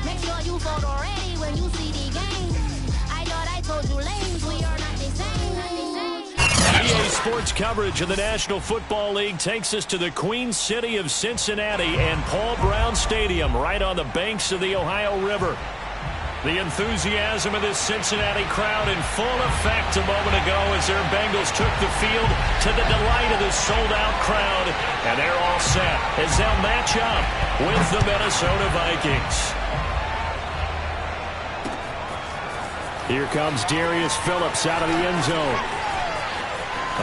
Make sure you photo ready when you see the game. I thought I told you lanes, we are not the same. EA Sports coverage of the National Football League takes us to the Queen City of Cincinnati and Paul Brown Stadium right on the banks of the Ohio River. The enthusiasm of this Cincinnati crowd in full effect a moment ago as their Bengals took the field to the delight of the sold-out crowd. And they're all set as they'll match up with the Minnesota Vikings. Here comes Darius Phillips out of the end zone.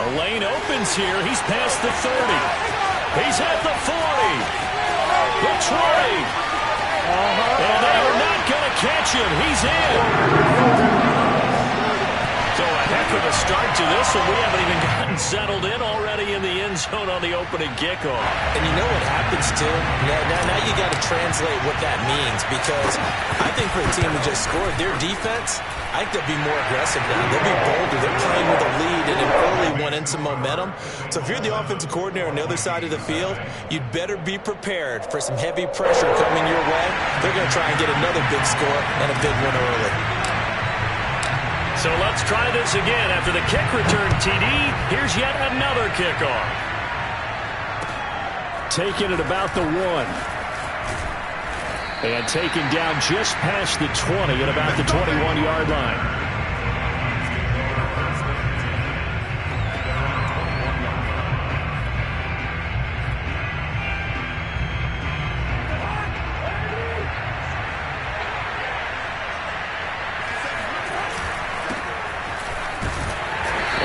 The lane opens here. He's past the 30. He's at the 40. The 20. And they are not going to catch him. He's in. So a heck of a start to this one. We haven't even gotten settled in already in the end zone on the opening kickoff. And you know what happens, too? Now you got to translate what that means, because I think for a team who just scored, their defense, I think they'll be more aggressive now. They'll be bolder. They're playing with a lead and an early one and some momentum. So if you're the offensive coordinator on the other side of the field, you'd better be prepared for some heavy pressure coming your way. They're going to try and get another big score and a big one early. So let's try this again. After the kick return TD, here's yet another kickoff. Taken at about the 1. And taken down just past the 20 at about the 21-yard line.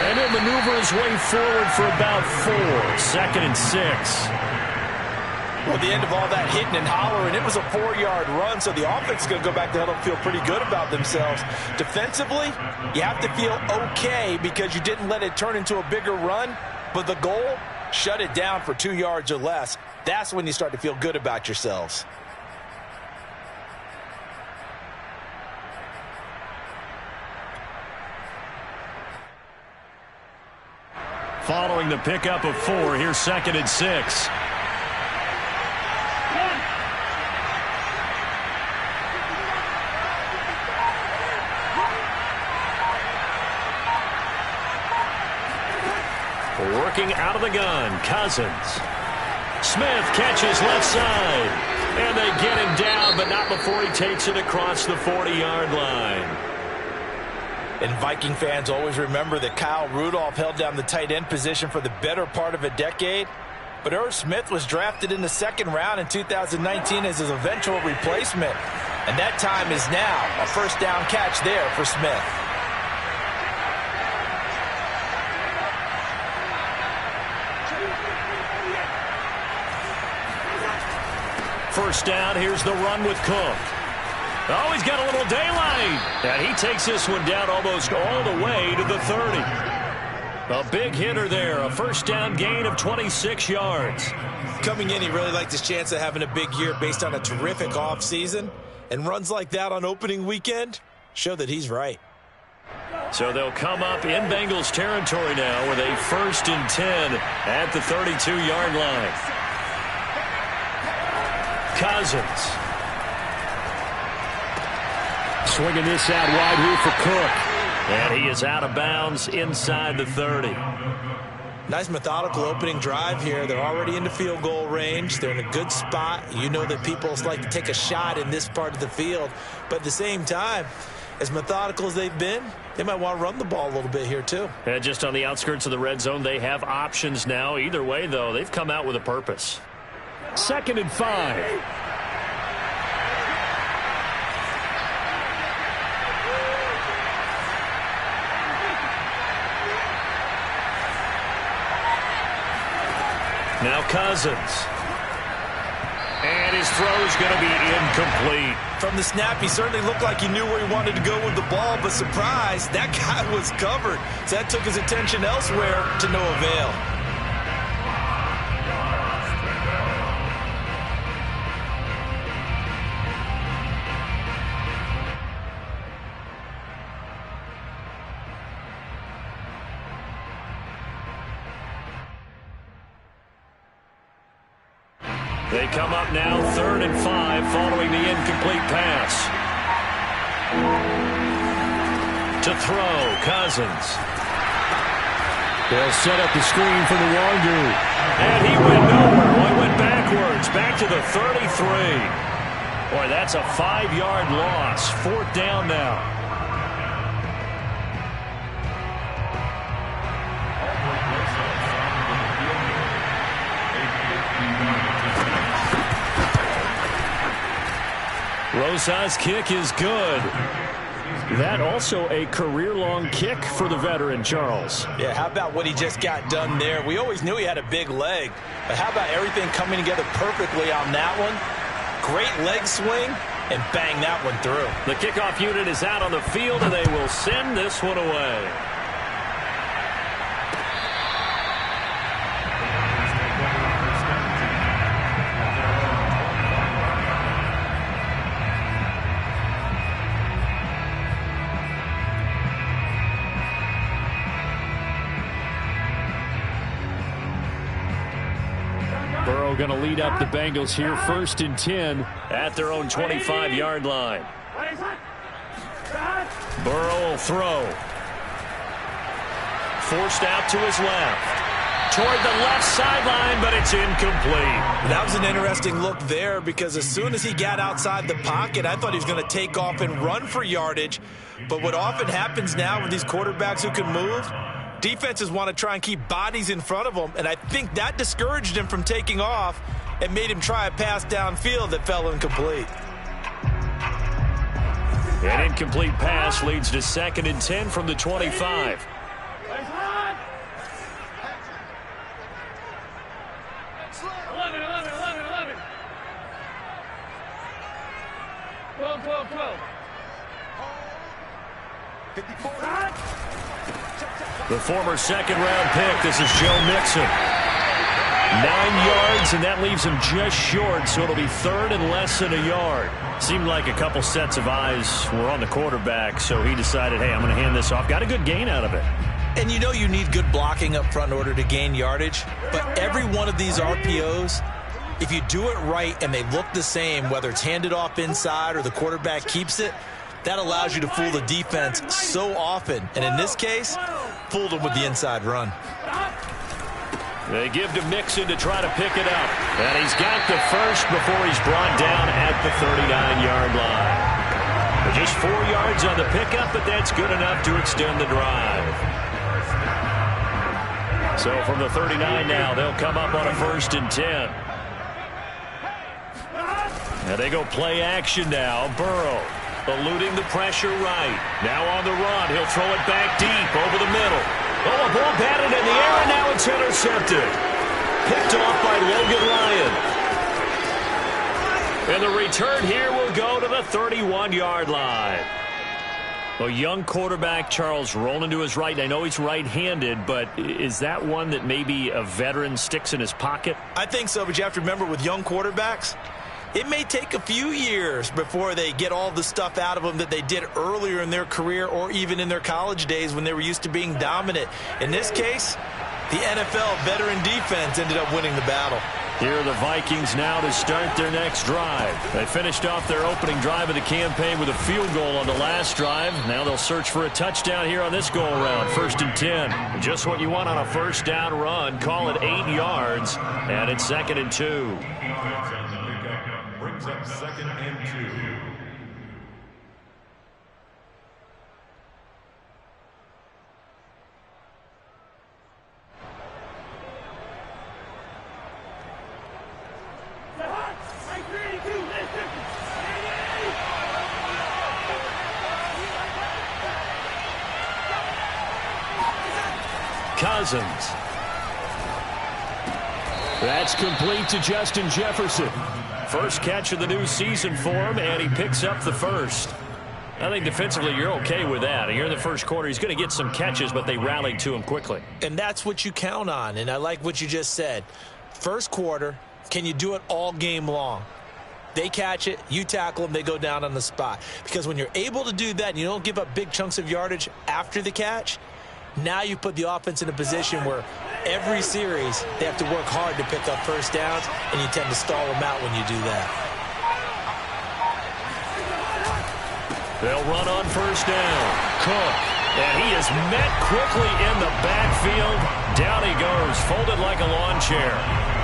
And he'll maneuver his way forward for about 4. 2nd and 6. Well, at the end of all that hitting and hollering, it was a 4-yard run, so the offense is going to go back there and feel pretty good about themselves. Defensively, you have to feel okay because you didn't let it turn into a bigger run, but the goal, shut it down for 2 yards or less. That's when you start to feel good about yourselves. Following the pickup of 4, here's 2nd and 6. Working out of the gun, Cousins. Smith catches left side. And they get him down, but not before he takes it across the 40-yard line. And Viking fans always remember that Kyle Rudolph held down the tight end position for the better part of a decade. But Irv Smith was drafted in the 2nd round in 2019 as his eventual replacement. And that time is now. A first down catch there for Smith. First down, here's the run with Cook. Oh, he's got a little daylight. And he takes this one down almost all the way to the 30. A big hitter there, a first down gain of 26 yards. Coming in, he really liked his chance of having a big year based on a terrific offseason. And runs like that on opening weekend show that he's right. So they'll come up in Bengals territory now with a 1st and 10 at the 32-yard line. Cousins. Swinging this out wide here for Cook. And he is out of bounds inside the 30. Nice methodical opening drive here. They're already into field goal range. They're in a good spot. You know that people like to take a shot in this part of the field. But at the same time, as methodical as they've been, they might want to run the ball a little bit here too. And just on the outskirts of the red zone, they have options now. Either way, though, they've come out with a purpose. 2nd and 5. Now Cousins. And his throw is going to be incomplete. From the snap, he certainly looked like he knew where he wanted to go with the ball, but surprise, that guy was covered. So that took his attention elsewhere to no avail. They come up now 3rd and 5 following the incomplete pass. To throw, Cousins. They'll set up the screen for the Wangu. And he went nowhere. Well, he went backwards, back to the 33. Boy, that's a 5-yard loss. 4th down now. Rosas' kick is good. That also a career-long kick for the veteran, Charles. Yeah, how about what he just got done there? We always knew he had a big leg, but how about everything coming together perfectly on that one? Great leg swing, and bang that one through. The kickoff unit is out on the field, and they will send this one away. Burrow going to lead up the Bengals here, 1st and 10 at their own 25-yard line. Burrow will throw. Forced out to his left. Toward the left sideline, but it's incomplete. That was an interesting look there because as soon as he got outside the pocket, I thought he was going to take off and run for yardage. But what often happens now with these quarterbacks who can move, defenses want to try and keep bodies in front of them, and I think that discouraged him from taking off and made him try a pass downfield that fell incomplete. An incomplete pass leads to 2nd and 10 from the 25. The former 2nd-round pick, this is Joe Mixon. 9 yards, and that leaves him just short, so it'll be 3rd and less than a yard. Seemed like a couple sets of eyes were on the quarterback, so he decided, hey, I'm going to hand this off. Got a good gain out of it. And you know you need good blocking up front in order to gain yardage, but every one of these RPOs, if you do it right and they look the same, whether it's handed off inside or the quarterback keeps it, that allows you to fool the defense so often. And in this case, fooled them with the inside run. They give to Mixon to try to pick it up. And he's got the first before he's brought down at the 39-yard line. Just 4 yards on the pickup, but that's good enough to extend the drive. So from the 39 now, they'll come up on a 1st and 10. And they go play action now. Burrow eluding the pressure right. Now on the run. He'll throw it back deep over the middle. Oh, a ball batted in the air, and now it's intercepted. Picked off by Logan Ryan. And the return here will go to the 31-yard line. A young quarterback, Charles, rolling to his right. I know he's right-handed, but is that one that maybe a veteran sticks in his pocket? I think so, but you have to remember with young quarterbacks, it may take a few years before they get all the stuff out of them that they did earlier in their career or even in their college days when they were used to being dominant. In this case, the NFL veteran defense ended up winning the battle. Here are the Vikings now to start their next drive. They finished off their opening drive of the campaign with a field goal on the last drive. Now they'll search for a touchdown here on this go-around. 1st and 10. Just what you want on a first down run. Call it 8 yards, and it's 2nd and 2. Brings up 2nd and 2. Cousins. That's complete to Justin Jefferson. First catch of the new season for him, and he picks up the first. I think defensively you're okay with that. Here in the first quarter, he's going to get some catches, but they rallied to him quickly. And that's what you count on, and I like what you just said. First quarter, can you do it all game long? They catch it, you tackle them, they go down on the spot. Because when you're able to do that and you don't give up big chunks of yardage after the catch, now you put the offense in a position where Every series, they have to work hard to pick up first downs, and you tend to stall them out when you do that. They'll run on first down. Cook. And he is met quickly in the backfield. Down he goes, folded like a lawn chair.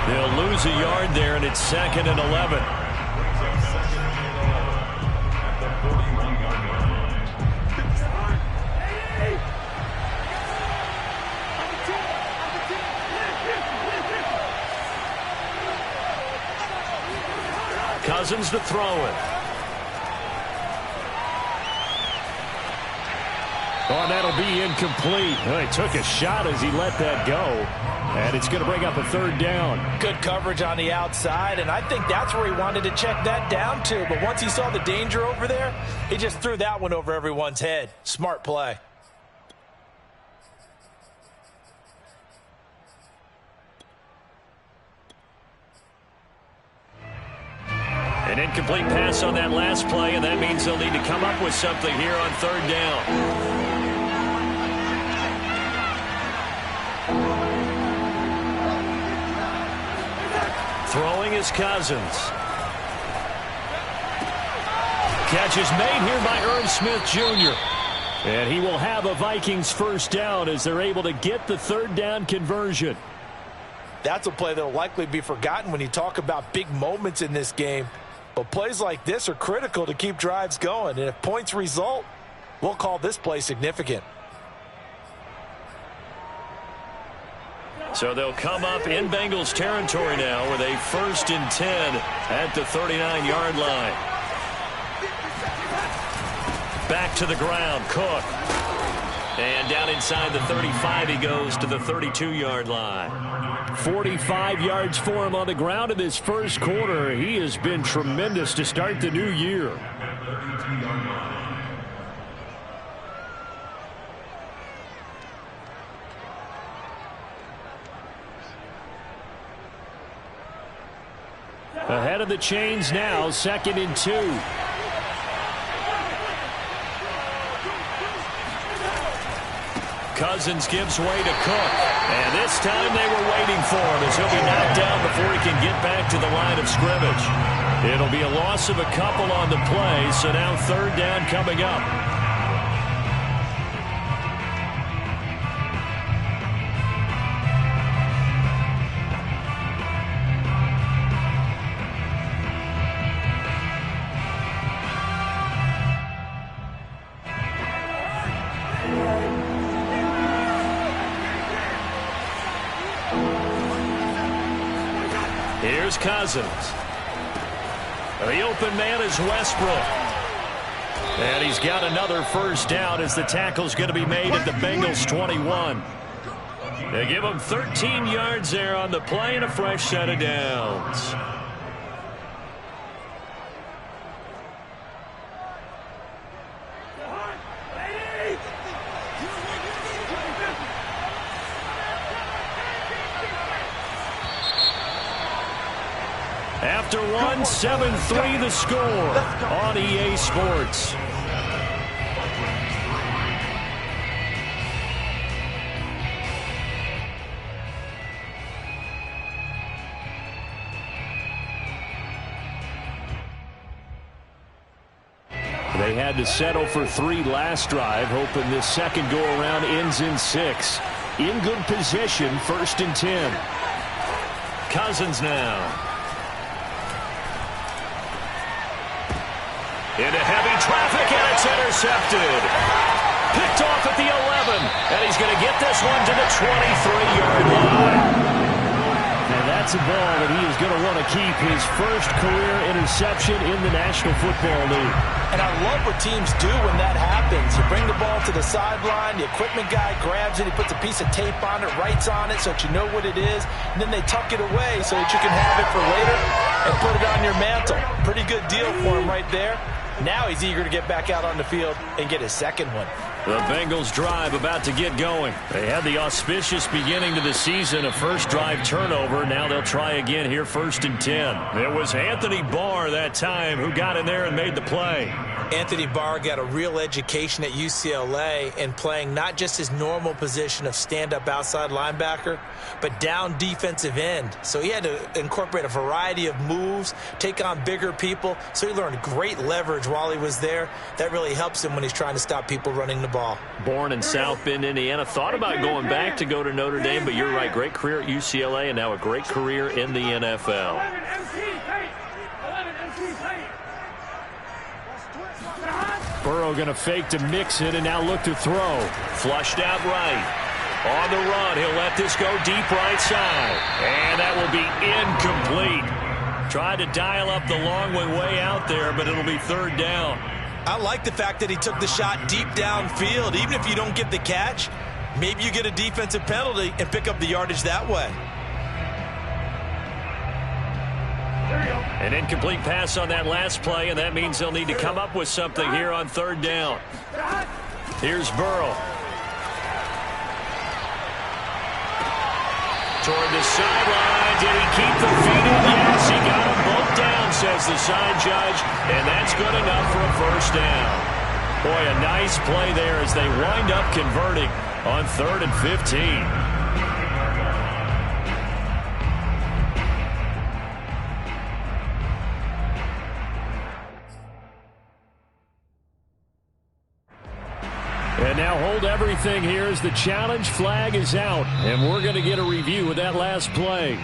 They'll lose a yard there, and it's 2nd and 11. Cousins to throw it. Oh, that'll be incomplete. He took a shot as he let that go. And it's going to bring up a 3rd down. Good coverage on the outside, and I think that's where he wanted to check that down to. But once he saw the danger over there, he just threw that one over everyone's head. Smart play. An incomplete pass on that last play, and that means they'll need to come up with something here on 3rd down. Throwing is Cousins. Catch is made here by Irv Smith Jr. And he will have a Vikings first down as they're able to get the 3rd down conversion. That's a play that will likely be forgotten when you talk about big moments in this game. But plays like this are critical to keep drives going. And if points result, we'll call this play significant. So they'll come up in Bengals territory now with a 1st and 10 at the 39-yard line. Back to the ground, Cook. And down inside the 35 he goes to the 32-yard line. 45 yards for him on the ground in this first quarter. He has been tremendous to start the new year. Ahead of the chains now, 2nd and 2. Cousins gives way to Cook. And this time they were waiting for him as he'll be knocked down before he can get back to the line of scrimmage. It'll be a loss of a couple on the play, so now 3rd down coming up. Here's Cousins. The open man is Westbrook. And he's got another first down as the tackle's going to be made at the Bengals 21. They give him 13 yards there on the play and a fresh set of downs. After one, 7-3 the score on EA Sports. They had to settle for 3 last drive, hoping this second go-around ends in 6. In good position, 1st and 10. Cousins now. Into heavy traffic, and it's intercepted. Picked off at the 11, and he's going to get this one to the 23-yard line. And that's a ball that he is going to want to keep, his first career interception in the National Football League. And I love what teams do when that happens. You bring the ball to the sideline, the equipment guy grabs it, he puts a piece of tape on it, writes on it so that you know what it is, and then they tuck it away so that you can have it for later and put it on your mantle. Pretty good deal for him right there. Now he's eager to get back out on the field and get his second one. The Bengals drive about to get going. They had the auspicious beginning to the season, a first drive turnover. Now they'll try again here, 1st and 10. It was Anthony Barr that time who got in there and made the play. Anthony Barr got a real education at UCLA in playing not just his normal position of stand-up outside linebacker, but down defensive end. So he had to incorporate a variety of moves, take on bigger people. So he learned great leverage while he was there. That really helps him when he's trying to stop people running the ball. Born in South Bend, Indiana. Thought about going back to go to Notre Dame, but you're right. Great career at UCLA and now a great career in the NFL. Burrow going to fake to Mixon and now look to throw. Flushed out right. On the run, he'll let this go deep right side. And that will be incomplete. Tried to dial up the long one way out there, but it'll be third down. I like the fact that he took the shot deep downfield. Even if you don't get the catch, maybe you get a defensive penalty and pick up the yardage that way. An incomplete pass on that last play, and that means they'll need to come up with something here on third down. Here's Burrow. Toward the sideline. Did he keep the feet in? Yes, he got them both down, says the side judge, and that's good enough for a first down. Boy, a nice play there as they wind up converting on 3rd and 15. And now hold everything here as the challenge flag is out. And we're going to get a review of that last play.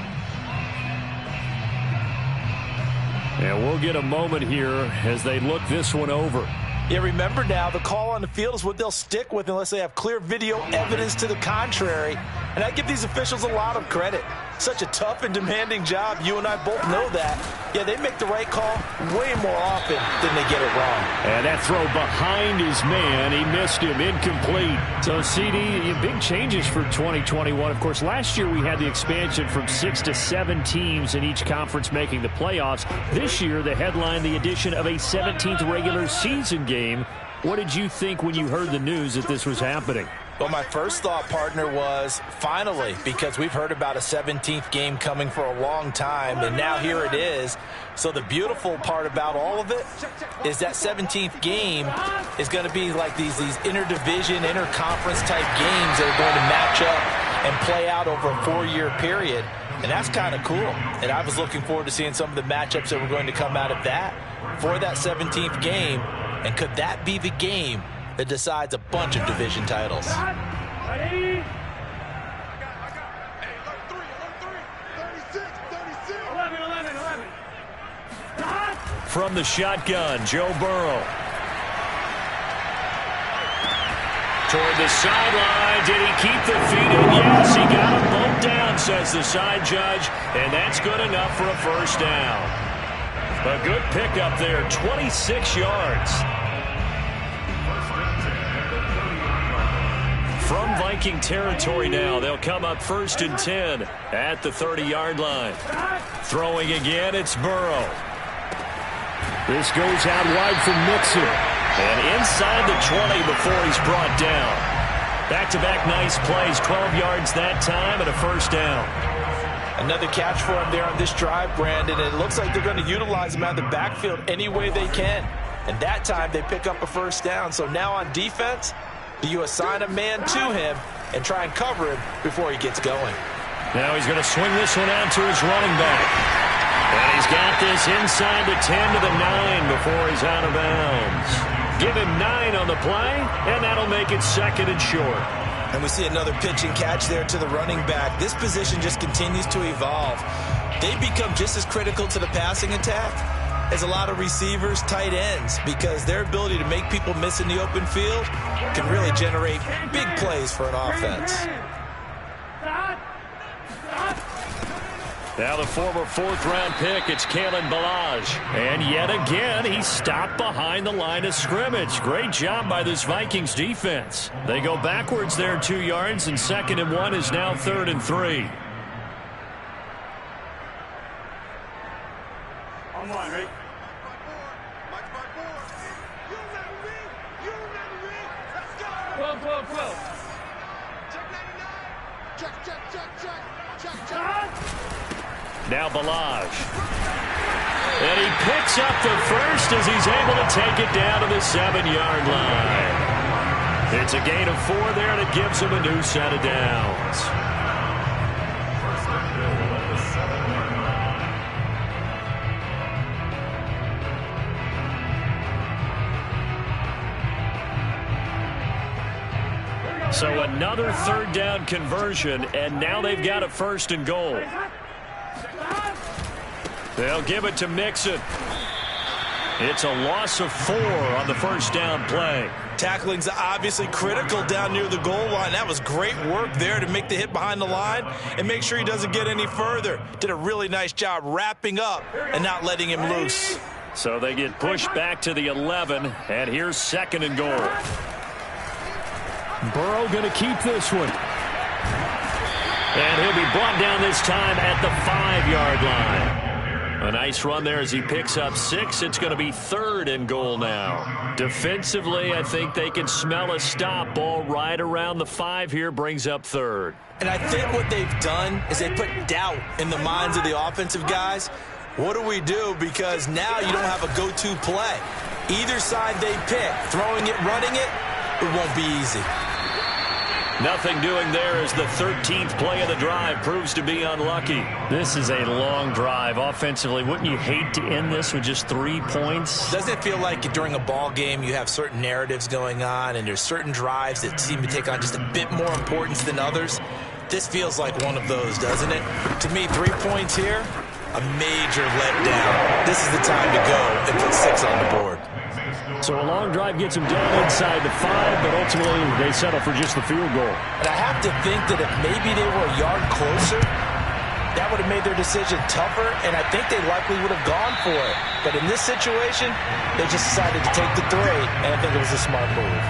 And we'll get a moment here as they look this one over. Yeah, remember now, the call on the field is what they'll stick with unless they have clear video evidence to the contrary. And I give these officials a lot of credit. Such a tough and demanding job. You and I both know that. Yeah, they make the right call way more often than they get it wrong. And that throw behind his man, he missed him, incomplete. So, CD, big changes for 2021. Of course, last year we had the expansion from 6 to 7 teams in each conference making the playoffs. This year, they headlined the addition of a 17th regular season game. What did you think when you heard the news that this was happening? Well, my first thought, partner, was finally, because we've heard about a 17th game coming for a long time, and now here it is. So the beautiful part about all of it is that 17th game is going to be like these interdivision, interconference type games that are going to match up and play out over a 4-year period. And that's kind of cool. And I was looking forward to seeing some of the matchups that were going to come out of that for that 17th game. And could that be the game that decides a bunch of division titles? From the shotgun, Joe Burrow. Toward the sideline. Did he keep the feet in? Yes, he got them both down, says the side judge. And that's good enough for a first down. A good pickup there, 26 yards. From Viking territory now, they'll come up 1st and 10 at the 30-yard line. Throwing again, it's Burrow. This goes out wide from Mixon. And inside the 20 before he's brought down. Back-to-back nice plays, 12 yards that time and a first down. Another catch for him there on this drive, Brandon. It looks like they're going to utilize him out of the backfield any way they can. And that time they pick up a first down. So now on defense, do you assign a man to him and try and cover him before he gets going? Now he's going to swing this one out to his running back. And he's got this inside the 10 to the 9 before he's out of bounds. Give him 9 on the play, and that'll make it 2nd and short. And we see another pitch and catch there to the running back. This position just continues to evolve. They become just as critical to the passing attack as a lot of receivers, tight ends, because their ability to make people miss in the open field can really generate big plays for an offense. Now the former 4th-round pick, it's Kalen Ballage. And yet again, he stopped behind the line of scrimmage. Great job by this Vikings defense. They go backwards there 2 yards, and 2nd and 1 is now 3rd and 3. On line, right? Now Balazs. And he picks up the first as he's able to take it down to the 7-yard line. It's a gain of 4 there that gives him a new set of downs. So another third down conversion, and now they've got a 1st and goal. They'll give it to Mixon. It's a loss of 4 on the 1st down play. Tackling's obviously critical down near the goal line. That was great work there to make the hit behind the line and make sure he doesn't get any further. Did a really nice job wrapping up and not letting him loose. So they get pushed back to the 11, and here's 2nd and goal. Burrow going to keep this one. And he'll be brought down this time at the 5-yard line. A nice run there as he picks up 6. It's going to be 3rd and goal now. Defensively, I think they can smell a stop. Ball right around the 5 here, brings up 3rd. And I think what they've done is they put doubt in the minds of the offensive guys. What do we do? Because now you don't have a go-to play. Either side they pick, throwing it, running it, it won't be easy. Nothing doing there as the 13th play of the drive proves to be unlucky. This is a long drive offensively. Wouldn't you hate to end this with just 3 points? Doesn't it feel like during a ball game you have certain narratives going on and there's certain drives that seem to take on just a bit more importance than others? This feels like one of those, doesn't it? To me, 3 points here, a major letdown. This is the time to go and put 6 on the board. So a long drive gets them down inside the 5, but ultimately they settle for just the field goal. And I have to think that if maybe they were a yard closer, that would have made their decision tougher, and I think they likely would have gone for it. But in this situation, they just decided to take the 3, and I think it was a smart move.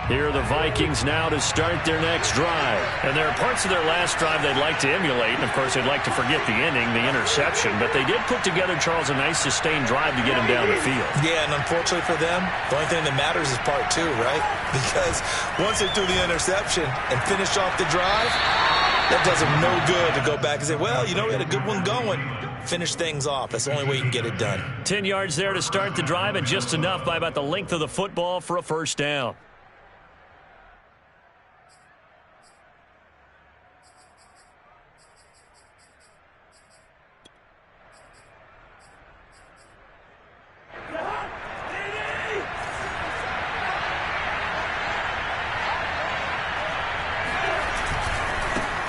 Here are the Vikings now to start their next drive. And there are parts of their last drive they'd like to emulate. And, of course, they'd like to forget the ending, the interception. But they did put together, Charles, a nice sustained drive to get him down the field. Yeah, and unfortunately for them, the only thing that matters is part 2, right? Because once they threw the interception and finished off the drive, that does them no good to go back and say, well, you know, we had a good one going. Finish things off. That's the only way you can get it done. 10 yards there to start the drive, and just enough by about the length of the football for a 1st down.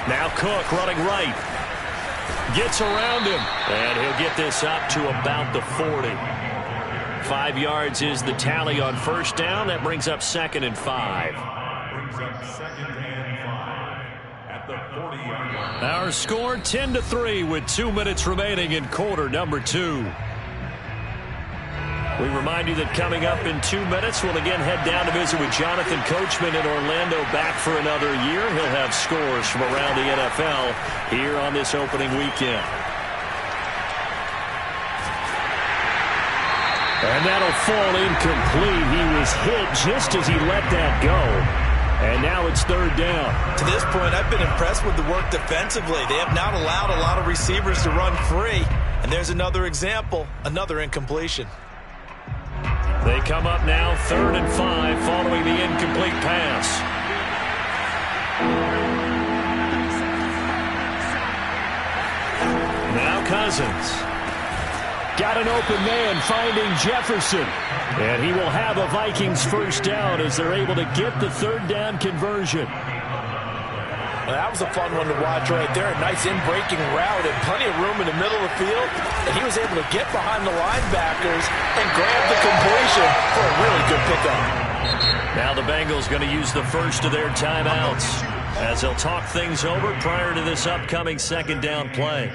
Now Cook running right. Gets around him. And he'll get this up to about the 40. 5 yards is the tally on 1st down. That brings up 2nd and 5. Our score 10-3 with 2 minutes remaining in quarter number 2. We remind you that coming up in 2 minutes, we'll again head down to visit with Jonathan Coachman in Orlando, back for another year. He'll have scores from around the NFL here on this opening weekend. And that'll fall incomplete. He was hit just as he let that go. And now it's 3rd down. To this point, I've been impressed with the work defensively. They have not allowed a lot of receivers to run free. And there's another example, another incompletion. They come up now 3rd and 5 following the incomplete pass. Now Cousins. Got an open man finding Jefferson. And he will have a Vikings 1st down as they're able to get the 3rd down conversion. Well, that was a fun one to watch right there. A nice in-breaking route and plenty of room in the middle of the field. And he was able to get behind the linebackers and grab the completion for a really good pickup. Now the Bengals going to use the first of their timeouts as they'll talk things over prior to this upcoming 2nd down play.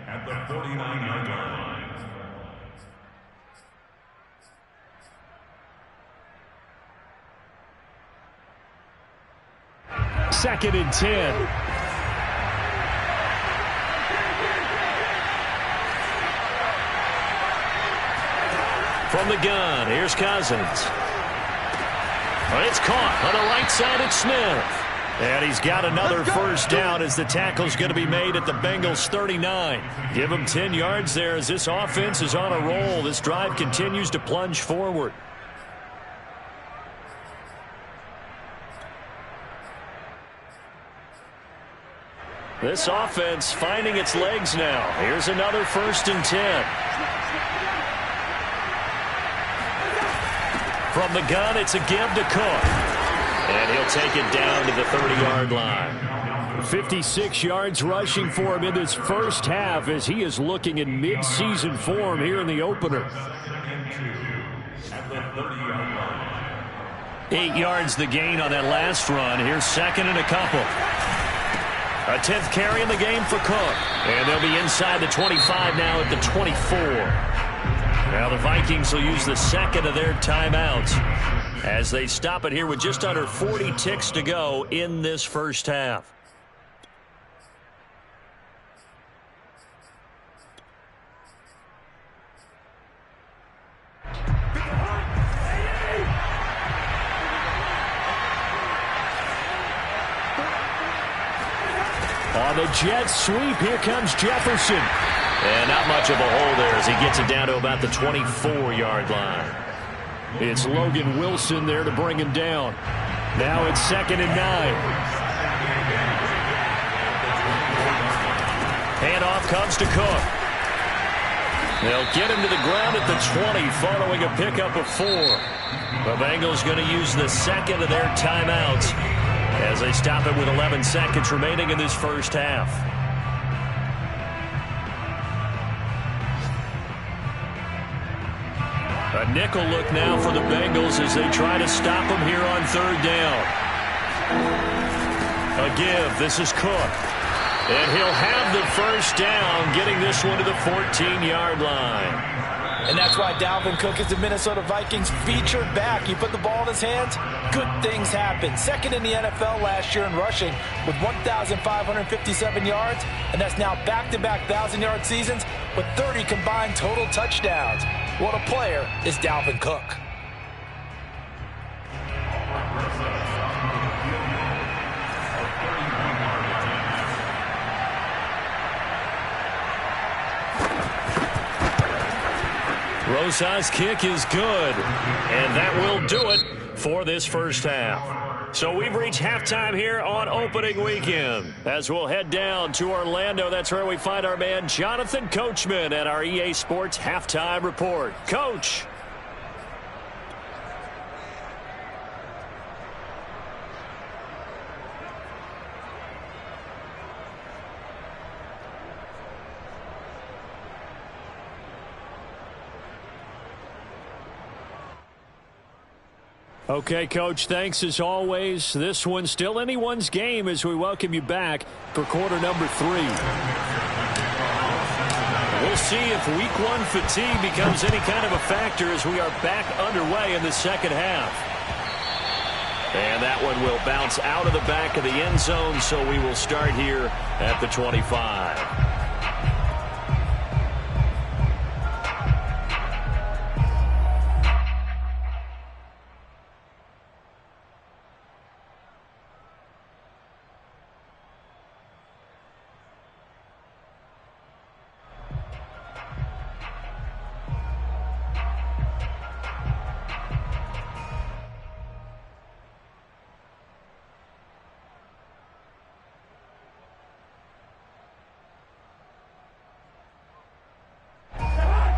At the 49-yard line. 2nd and 10. From the gun, here's Cousins. But it's caught on the right side at Smith. And he's got another first down as the tackle's going to be made at the Bengals 39. Give him 10 yards there as this offense is on a roll. This drive continues to plunge forward. This offense finding its legs now. Here's another 1st and 10. From the gun, it's a give to Cook. And he'll take it down to the 30-yard line. 56 yards rushing for him in this first half as he is looking in mid-season form here in the opener. 8 yards the gain on that last run. Here's 2nd and a couple. A 10th carry in the game for Cook. And they'll be inside the 25 now at the 24. Now the Vikings will use the 2nd of their timeouts as they stop it here with just under 40 ticks to go in this first half. On the jet sweep, here comes Jefferson. And not much of a hole there as he gets it down to about the 24-yard line. It's Logan Wilson there to bring him down. Now it's 2nd and 9. Handoff comes to Cook. They'll get him to the ground at the 20 following a pickup of 4. The Bengals going to use the 2nd of their timeouts as they stop it with 11 seconds remaining in this first half. A nickel look now for the Bengals as they try to stop him here on 3rd down. A give. This is Cook. And he'll have the first down, getting this one to the 14-yard line. And that's why Dalvin Cook is the Minnesota Vikings featured back. You put the ball in his hands, good things happen. 2nd in the NFL last year in rushing with 1,557 yards. And that's now back-to-back 1,000-yard seasons with 30 combined total touchdowns. What a player is Dalvin Cook. Rosa's kick is good, and that will do it for this first half. So we've reached halftime here on opening weekend. As we'll head down to Orlando, that's where we find our man Jonathan Coachman at our EA Sports Halftime Report. Coach. Okay, Coach, thanks as always. This one's still anyone's game as we welcome you back for quarter number 3. We'll see if week 1 fatigue becomes any kind of a factor as we are back underway in the second half. And that one will bounce out of the back of the end zone, so we will start here at the 25.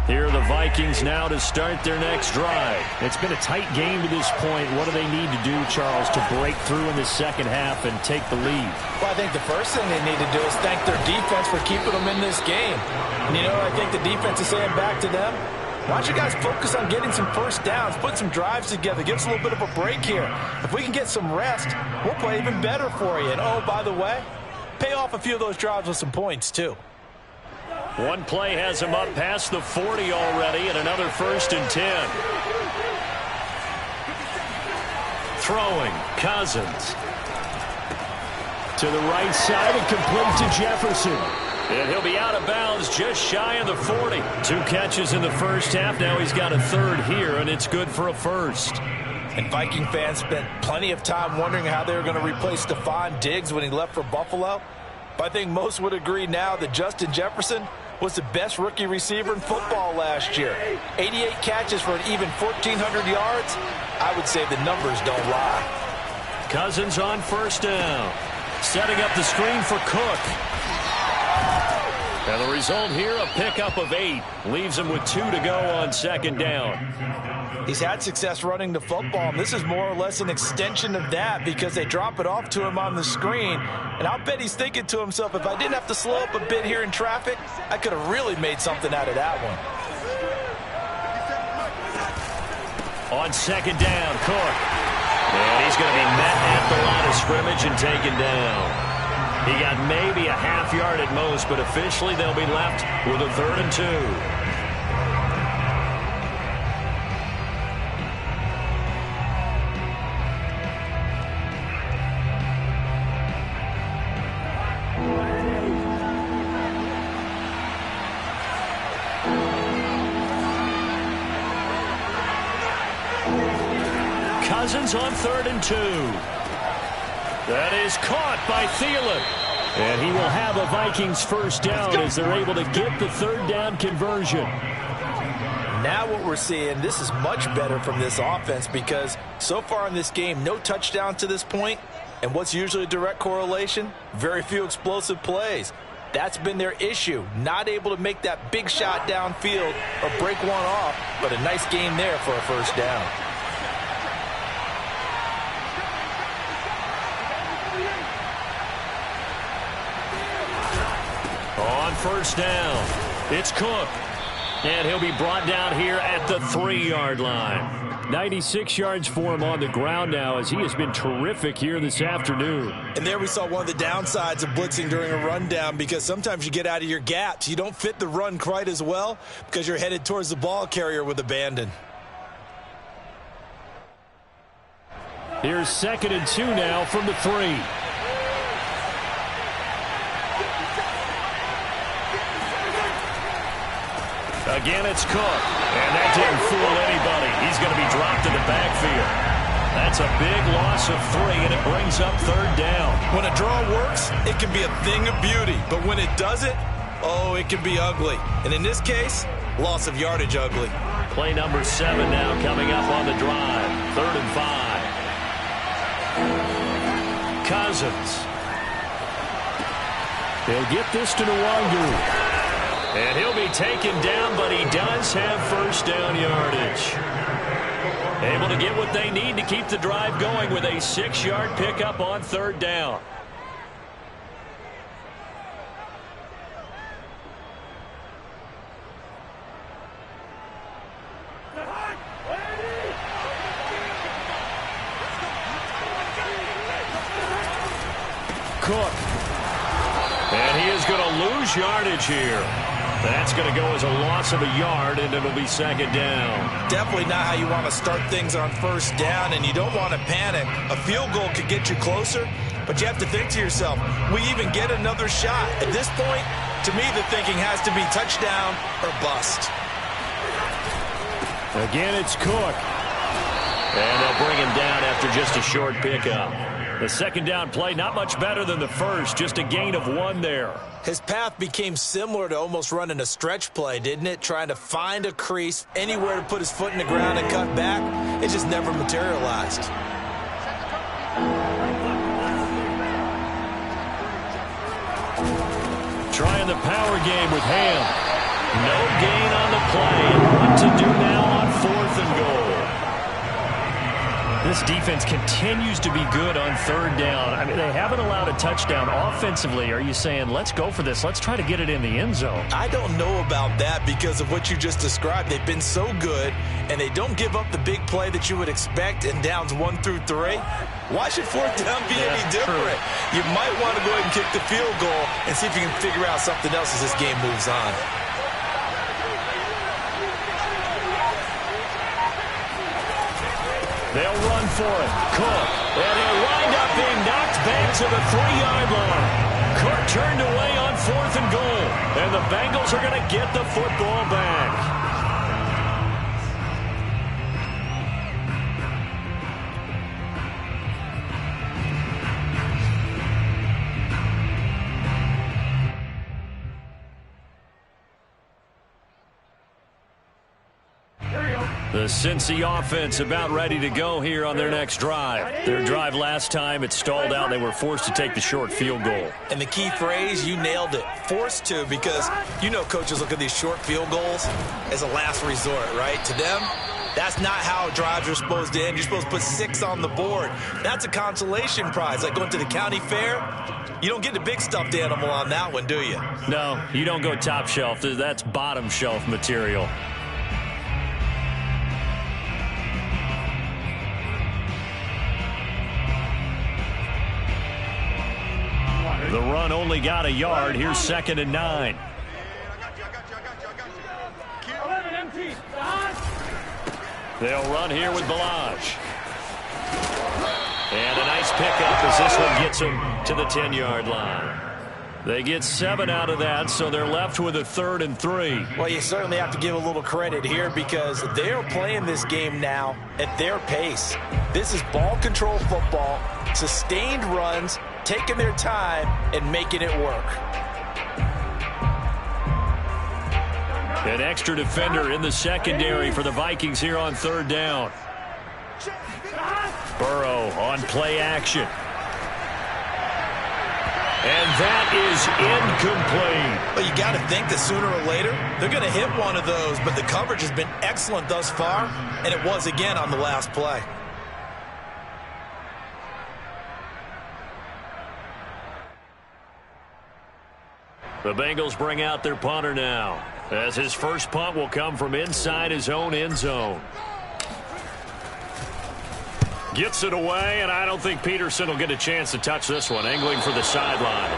Here are the Vikings now to start their next drive. It's been a tight game to this point. What do they need to do, Charles, to break through in the second half and take the lead? Well, I think the first thing they need to do is thank their defense for keeping them in this game. And, you know, I think the defense is saying back to them, why don't you guys focus on getting some first downs, put some drives together, give us a little bit of a break here. If we can get some rest, we'll play even better for you. And, oh, by the way, pay off a few of those drives with some points, too. One play has him up past the 40 already, and another 1st and 10. Throwing, Cousins. To the right side and complete to Jefferson. And he'll be out of bounds just shy of the 40. 2 catches in the first half. Now he's got a 3rd here, and it's good for a 1st. And Viking fans spent plenty of time wondering how they were going to replace Stephon Diggs when he left for Buffalo. But I think most would agree now that Justin Jefferson was the best rookie receiver in football last year. 88 catches for an even 1,400 yards. I would say the numbers don't lie. Cousins on first down. Setting up the screen for Cook. And the result here, a pickup of 8. Leaves him with 2 to go on second down. He's had success running the football, and this is more or less an extension of that because they drop it off to him on the screen. And I'll bet he's thinking to himself, if I didn't have to slow up a bit here in traffic, I could have really made something out of that one. On second down, Cook. And he's going to be met at the line of scrimmage and taken down. He got maybe a half yard at most, but officially they'll be left with a 3rd and 2. Cousins on 3rd and 2. That is caught by Thielen. And he will have a Vikings first down as they're able to get the 3rd down conversion. Now what we're seeing, this is much better from this offense because so far in this game, no touchdown to this point. And what's usually a direct correlation? Very few explosive plays. That's been their issue. Not able to make that big shot downfield or break one off, but a nice game there for a first down. On first down, it's Cook. And he'll be brought down here at the 3-yard line. 96 yards for him on the ground now as he has been terrific here this afternoon. And there we saw one of the downsides of blitzing during a rundown because sometimes you get out of your gaps. You don't fit the run quite as well because you're headed towards the ball carrier with abandon. Here's 2nd and 2 now from the 3. Again, it's Cook. And that didn't fool anybody. He's going to be dropped in the backfield. That's a big loss of 3, and it brings up 3rd down. When a draw works, it can be a thing of beauty. But when it doesn't, oh, it can be ugly. And in this case, loss of yardage ugly. Play number 7 now coming up on the drive. 3rd and 5. Cousins. He'll get this to Nwangu. And he'll be taken down, but he does have first down yardage. Able to get what they need to keep the drive going with a 6-yard pickup on 3rd down. Cook. And he is going to lose yardage here. That's going to go as a loss of a yard, and it'll be 2nd down. Definitely not how you want to start things on first down, and you don't want to panic. A field goal could get you closer, but you have to think to yourself, we even get another shot. At this point, to me, the thinking has to be touchdown or bust. Again, it's Cook. And they'll bring him down after just a short pickup. The 2nd down play, not much better than the first, just a gain of 1 there. His path became similar to almost running a stretch play, didn't it? Trying to find a crease, anywhere to put his foot in the ground and cut back. It just never materialized. Trying the power game with Ham. No gain on the play. And what to do now on 4th and goal. This defense continues to be good on 3rd down. I mean, they haven't allowed a touchdown offensively. Are you saying, let's go for this? Let's try to get it in the end zone. I don't know about that because of what you just described. They've been so good, and they don't give up the big play that you would expect in downs 1 through 3. Why should 4th down be any different? You might want to go ahead and kick the field goal and see if you can figure out something else as this game moves on. They'll run for it. Cook. And he'll wind up being knocked back to the 3-yard line. Cook turned away on 4th and goal. And the Bengals are going to get the football back. The Cincy offense about ready to go here on their next drive. Their drive last time, it stalled out. They were forced to take the short field goal. And the key phrase, you nailed it, forced to, because you know coaches look at these short field goals as a last resort, right? To them, that's not how drives are supposed to end. You're supposed to put 6 on the board. That's a consolation prize. Like going to the county fair, you don't get the big stuffed animal on that one, do you? No, you don't go top shelf. That's bottom shelf material. The run only got a yard. Here's 2nd and 9. They'll run here with Balaj. And a nice pickup as this one gets them to the 10-yard line. They get 7 out of that, so they're left with a 3rd and 3. Well, you certainly have to give a little credit here because they're playing this game now at their pace. This is ball control football, sustained runs, taking their time and making it work. An extra defender in the secondary for the Vikings here on 3rd down. Burrow on play action. And that is incomplete. Well, you got to think that sooner or later they're going to hit one of those, but the coverage has been excellent thus far, and it was again on the last play. The Bengals bring out their punter now, as his first punt will come from inside his own end zone. Gets it away, and I don't think Peterson will get a chance to touch this one, angling for the sideline.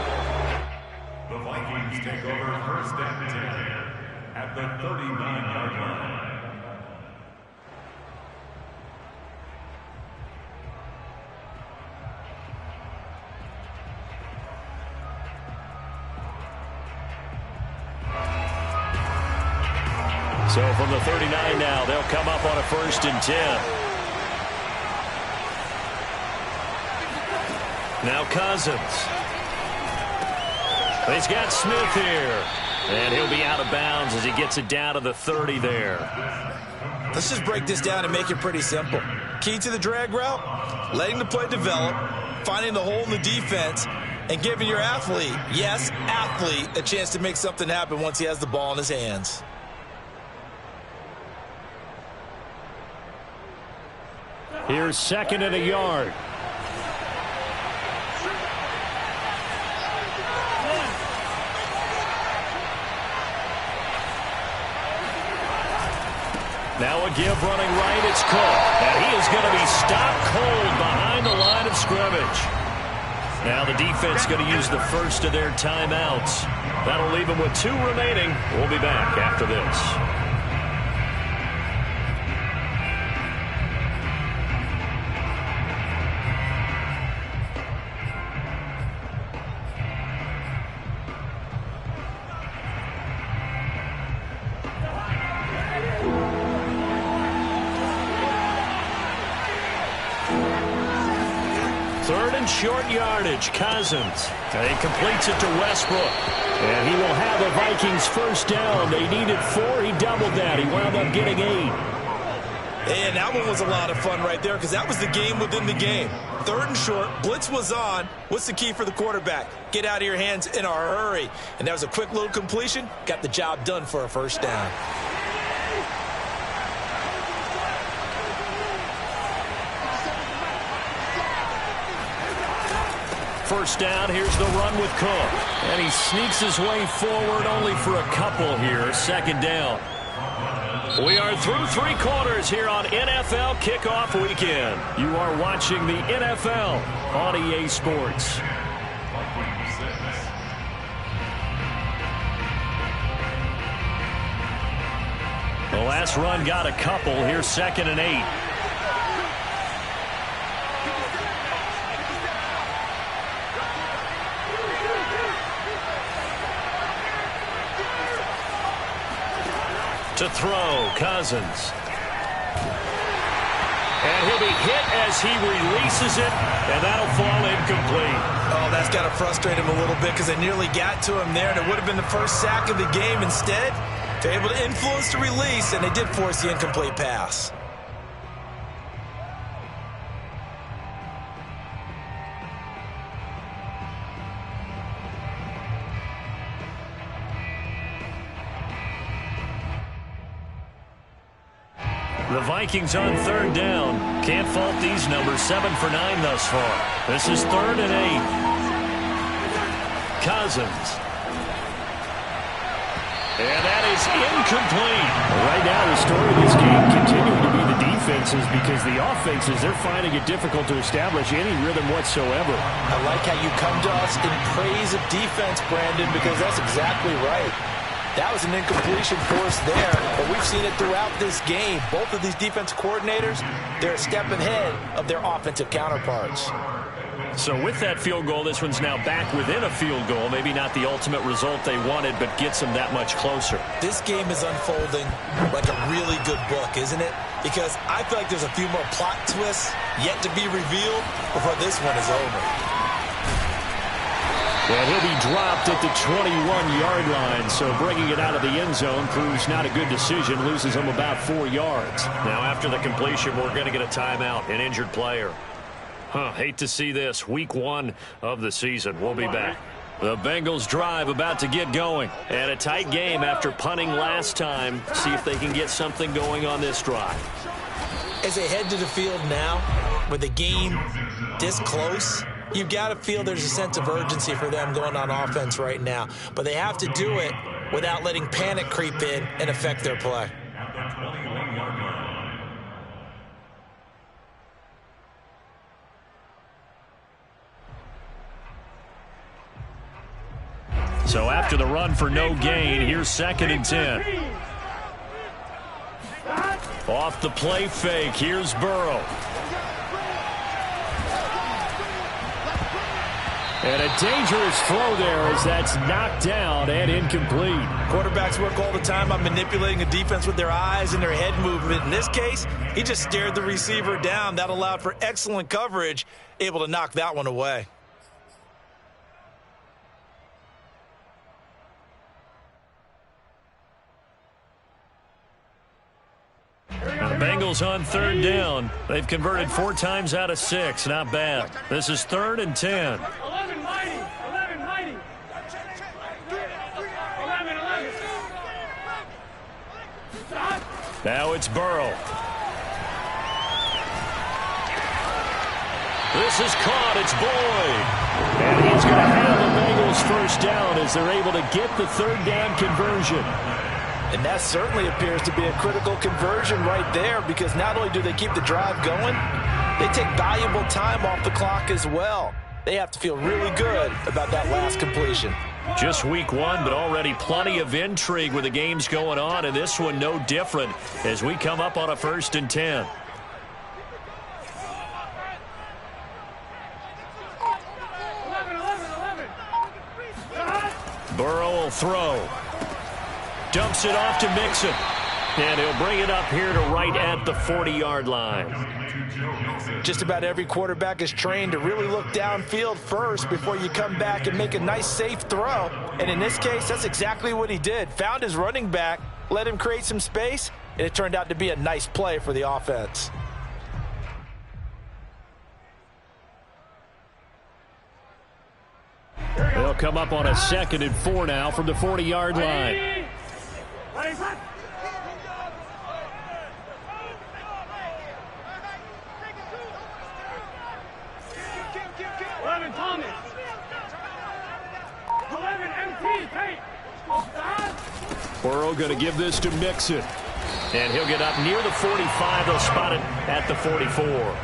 The Vikings take over 1st and 10 at the 39-yard line. So from the 39 now, they'll come up on a 1st and 10. Now Cousins. He's got Smith here. And he'll be out of bounds as he gets it down to the 30 there. Let's just break this down and make it pretty simple. Key to the drag route, letting the play develop, finding the hole in the defense, and giving your athlete, yes, athlete, a chance to make something happen once he has the ball in his hands. Here's 2nd and a yard. Now a give running right, it's Cook. And he is going to be stopped cold behind the line of scrimmage. Now the defense going to use the first of their timeouts. That'll leave them with 2 remaining. We'll be back after this. Short yardage, Cousins. And he completes it to Westbrook. And he will have a Vikings 1st down. They needed 4. He doubled that. He wound up getting 8. And that one was a lot of fun right there because that was the game within the game. 3rd and short. Blitz was on. What's the key for the quarterback? Get out of your hands in a hurry. And that was a quick little completion. Got the job done for a 1st down. First down, here's the run with Cook. And he sneaks his way forward only for a couple here. 2nd down. We are through 3 quarters here on NFL Kickoff Weekend. You are watching the NFL on EA Sports. The last run got a couple. Here's 2nd and 8. To throw, Cousins. And he'll be hit as he releases it, and that'll fall incomplete. Oh, that's got to frustrate him a little bit because they nearly got to him there, and it would have been the first sack of the game. Instead, they're able to influence the release, and they did force the incomplete pass. The Vikings on third down. Can't fault these numbers. 7 for 9 thus far. This is 3rd and 8. Cousins. And that is incomplete. Right now, the story of this game continuing to be the defenses, because the offenses, they're finding it difficult to establish any rhythm whatsoever. I like how you come to us in praise of defense, Brandon, because that's exactly right. That was an incompletion forced there, but we've seen it throughout this game. Both of these defense coordinators, they're a step ahead of their offensive counterparts. So with that field goal, this one's now back within a field goal. Maybe not the ultimate result they wanted, but gets them that much closer. This game is unfolding like a really good book, isn't it? Because I feel like there's a few more plot twists yet to be revealed before this one is over. And he'll be dropped at the 21-yard line, so bringing it out of the end zone proves not a good decision, loses him about 4 yards. Now after the completion, we're going to get a timeout, an injured player. Hate to see this. Week 1 of the season. We'll be back. The Bengals drive about to get going. And a tight game after punting last time. See if they can get something going on this drive. As they head to the field now, with the game this close, you've got to feel there's a sense of urgency for them going on offense right now. But they have to do it without letting panic creep in and affect their play. So after the run for no gain, here's 2nd and 10. Off the play fake, here's Burrow. And a dangerous throw there as that's knocked down and incomplete. Quarterbacks work all the time on manipulating a defense with their eyes and their head movement. In this case, he just stared the receiver down. That allowed for excellent coverage, able to knock that one away. The Bengals on 3rd down. They've converted 4 times out of 6. Not bad. This is 3rd and 10. 11 mighty. 11 mighty. 11. Now it's Burrow. This is caught. It's Boyd. And he's going to have the Bengals first down as they're able to get the 3rd down conversion. And that certainly appears to be a critical conversion right there, because not only do they keep the drive going, they take valuable time off the clock as well. They have to feel really good about that last completion. Just week 1, but already plenty of intrigue with the games going on, and this one no different as we come up on a 1st and 10. Burrow will throw. Dumps it off to Mixon. And he'll bring it up here to right at the 40-yard line. Just about every quarterback is trained to really look downfield first before you come back and make a nice, safe throw. And in this case, that's exactly what he did. Found his running back, let him create some space, and it turned out to be a nice play for the offense. They'll come up on a 2nd and 4 now from the 40-yard line. Burrow going to give this to Mixon. And he'll get up near the 45. They'll spot it at the 44.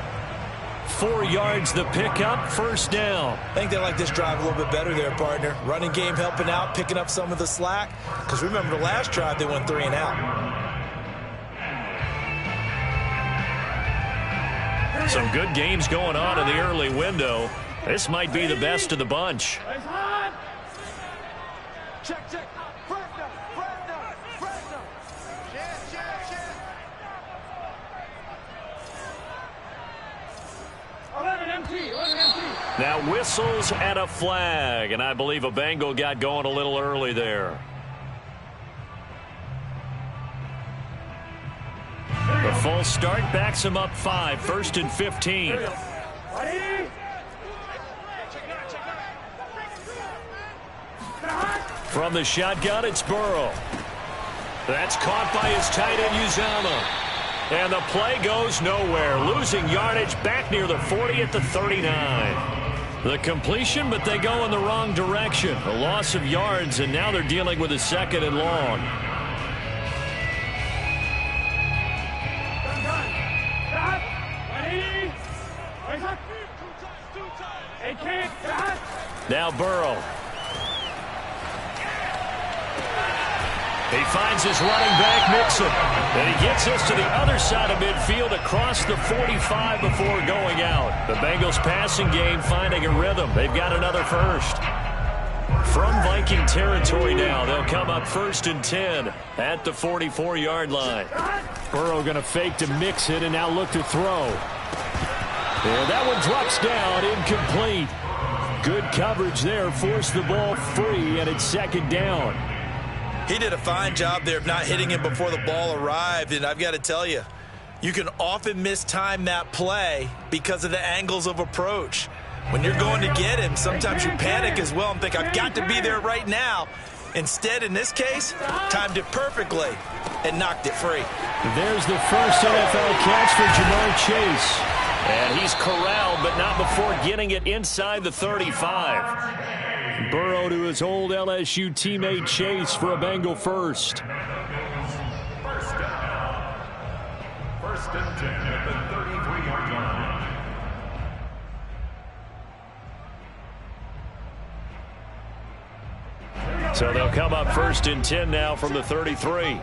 4 yards the pickup, 1st down. I think they like this drive a little bit better there, partner. Running game helping out, picking up some of the slack. Because remember the last drive, they went 3 and out. Some good games going on in the early window. This might be the best of the bunch. Check, check. Now whistles and a flag, and I believe a Bengal got going a little early there. The false start backs him up 5, 1st and 15. From the shotgun, it's Burrow. That's caught by his tight end, Uzomah. And the play goes nowhere. Losing yardage back near the 40 at the 39. The completion, but they go in the wrong direction. A loss of yards, and now they're dealing with a 2nd and long. Now Burrow. He finds his running back, Mixon. And he gets us to the other side of midfield across the 45 before going out. The Bengals passing game finding a rhythm. They've got another first. From Viking territory now, they'll come up 1st and 10 at the 44-yard line. Burrow going to fake to Mixon and now look to throw. And that one drops down, incomplete. Good coverage there, forced the ball free, and it's 2nd down. He did a fine job there of not hitting him before the ball arrived, and I've got to tell you, you can often mistime that play because of the angles of approach. When you're going to get him, sometimes you panic as well and think, I've got to be there right now. Instead, in this case, timed it perfectly and knocked it free. There's the first NFL catch for Ja'Marr Chase. And he's corralled, but not before getting it inside the 35. Burrow to his old LSU teammate Chase for a Bengal first. First down. 1st and 10 at the 33-yard line. So they'll come up 1st and 10 now from the 33.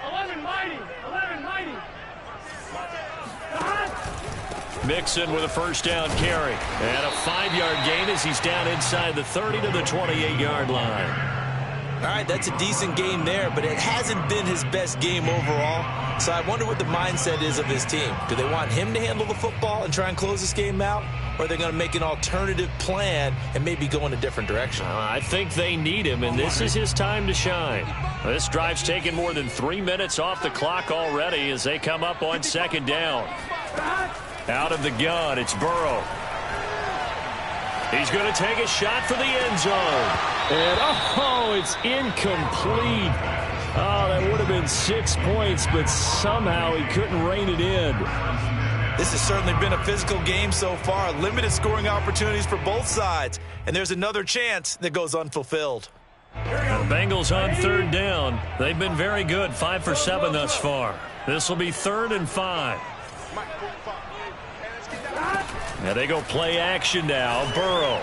11 mighty. Mixon with a first down carry. And a 5-yard gain as he's down inside the 30 to the 28-yard line. All right, that's a decent game there, but it hasn't been his best game overall. So I wonder what the mindset is of his team. Do they want him to handle the football and try and close this game out? Or are they going to make an alternative plan and maybe go in a different direction? I think they need him, and this is his time to shine. This drive's taken more than 3 minutes off the clock already as they come up on 2nd down. Out of the gun, it's Burrow. He's going to take a shot for the end zone. And, it's incomplete. Oh, that would have been 6 points, but somehow he couldn't rein it in. This has certainly been a physical game so far. Limited scoring opportunities for both sides. And there's another chance that goes unfulfilled. The Bengals on 3rd down. They've been very good, 5 for 7 thus far. This will be 3rd and 5. Now they go play action now. Burrow.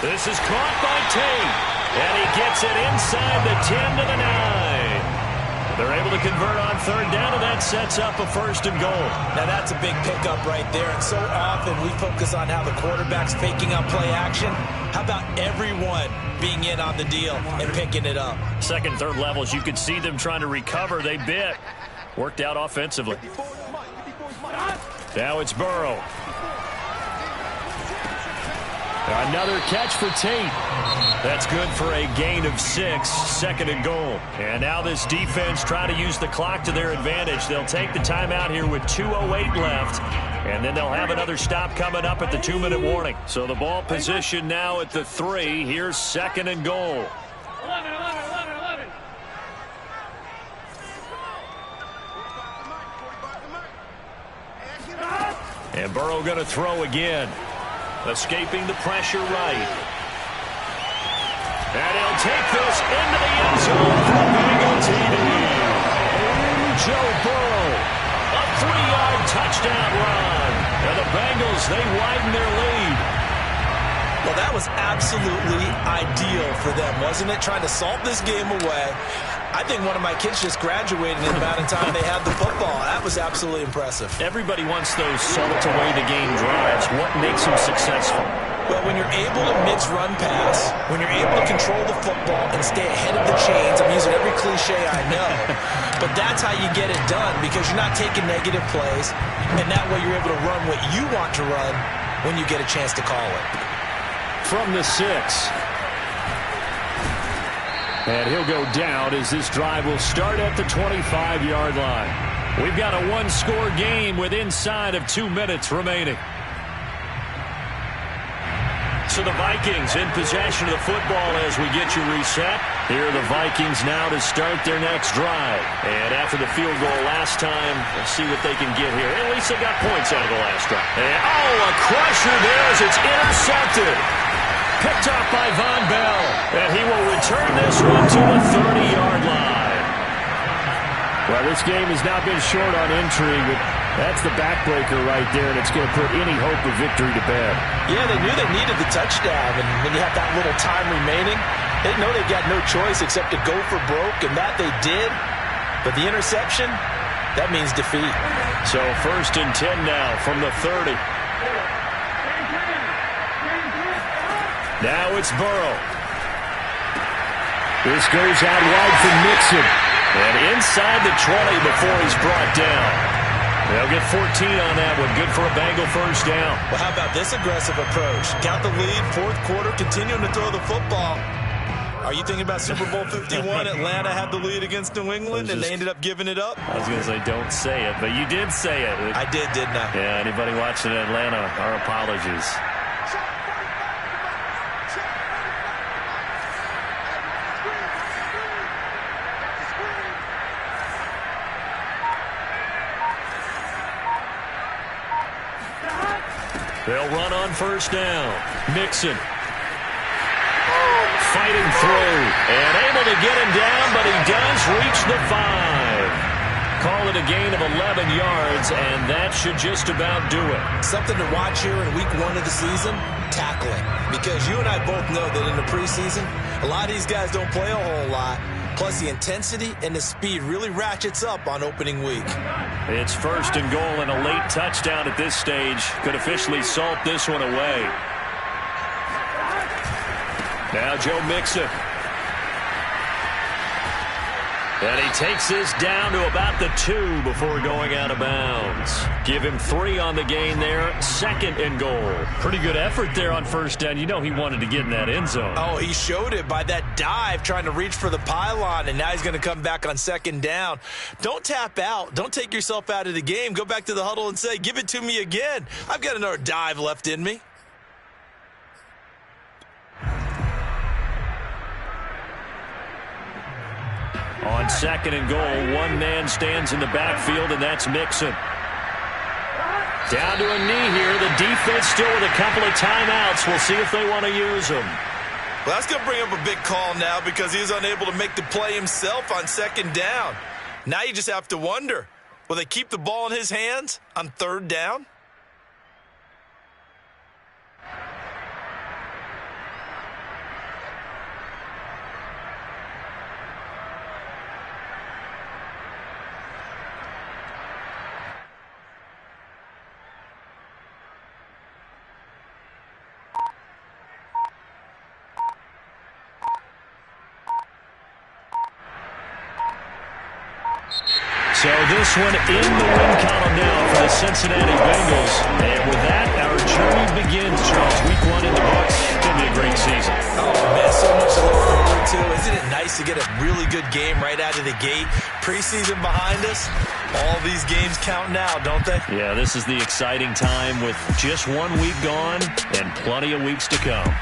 This is caught by Tate. And he gets it inside the 10 to the 9. They're able to convert on 3rd down, and that sets up a 1st and goal. Now that's a big pickup right there. And so often we focus on how the quarterback's faking out play action. How about everyone being in on the deal and picking it up? 2nd, 3rd levels, you could see them trying to recover. They bit. Worked out offensively. Now it's Burrow. Another catch for Tate. That's good for a gain of 6, 2nd and goal. And now this defense trying to use the clock to their advantage. They'll take the timeout here with 2:08 left. And then they'll have another stop coming up at the 2-minute warning. So the ball position now at the 3. Here's 2nd and goal. 11. And Burrow going to throw again. Escaping the pressure right. And he'll take this into the end zone for a Bengal TD. Joe Burrow, a 3-yard touchdown run. And the Bengals, they widen their lead. Well, that was absolutely ideal for them, wasn't it? Trying to salt this game away. I think one of my kids just graduated in the amount of time they had the football. That was absolutely impressive. Everybody wants those salt-away-the-game drives. What makes them successful? Well, when you're able to mix run-pass, when you're able to control the football and stay ahead of the chains, I'm using every cliche I know, but that's how you get it done because you're not taking negative plays, and that way you're able to run what you want to run when you get a chance to call it. From the 6. And he'll go down as this drive will start at the 25-yard line. We've got a 1-score game with inside of 2 minutes remaining. So the Vikings in possession of the football as we get you reset. Here are the Vikings now to start their next drive. And after the field goal last time, let's see what they can get here. At least they got points out of the last drive. And, a crusher there as it's intercepted. Picked up by Von Bell. And he will return this one to the 30-yard line. Well, this game has now been short on intrigue, but that's the backbreaker right there, and it's going to put any hope of victory to bed. Yeah, they knew they needed the touchdown, and when you have that little time remaining, they know they got no choice except to go for broke, and that they did. But the interception, that means defeat. So 1st and 10 now from the 30. Now it's Burrow. This goes out wide for Mixon. And inside the 20 before he's brought down. They'll get 14 on that one. Good for a Bengal first down. Well, how about this aggressive approach? Count the lead, 4th quarter, continuing to throw the football. Are you thinking about Super Bowl 51? Atlanta had the lead against New England, and they ended up giving it up? I was going to say, don't say it, but you did say it. I did, didn't I? Yeah, anybody watching Atlanta, our apologies. They'll run on first down. Mixon. Fighting through. And able to get him down, but he does reach the 5. Call it a gain of 11 yards, and that should just about do it. Something to watch here in week 1 of the season, tackling. Because you and I both know that in the preseason, a lot of these guys don't play a whole lot. Plus, the intensity and the speed really ratchets up on opening week. It's 1st and goal and a late touchdown at this stage. Could officially salt this one away. Now Joe Mixon. And he takes this down to about the 2 before going out of bounds. Give him 3 on the gain there. 2nd and goal. Pretty good effort there on first down. You know he wanted to get in that end zone. Oh, he showed it by that dive trying to reach for the pylon, and now he's going to come back on 2nd down. Don't tap out. Don't take yourself out of the game. Go back to the huddle and say, give it to me again. I've got another dive left in me. On 2nd and goal, one man stands in the backfield, and that's Mixon. Down to a knee here. The defense still with a couple of timeouts. We'll see if they want to use them. Well, that's going to bring up a big call now because he was unable to make the play himself on 2nd down. Now you just have to wonder, will they keep the ball in his hands on 3rd down? So this one in the win column now for the Cincinnati Bengals. And with that, our journey begins, Charles. Week 1 in the books. It's going to be a great season. Oh, man, so much to look forward to. Isn't it nice to get a really good game right out of the gate? Preseason behind us. All these games count now, don't they? Yeah, this is the exciting time with just 1 week gone and plenty of weeks to come.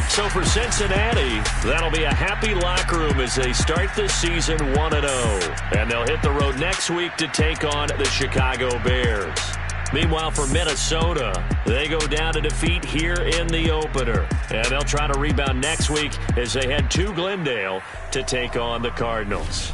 So for Cincinnati, that'll be a happy locker room as they start this season 1-0. And they'll hit the road next week to take on the Chicago Bears. Meanwhile, for Minnesota, they go down to defeat here in the opener. And they'll try to rebound next week as they head to Glendale to take on the Cardinals.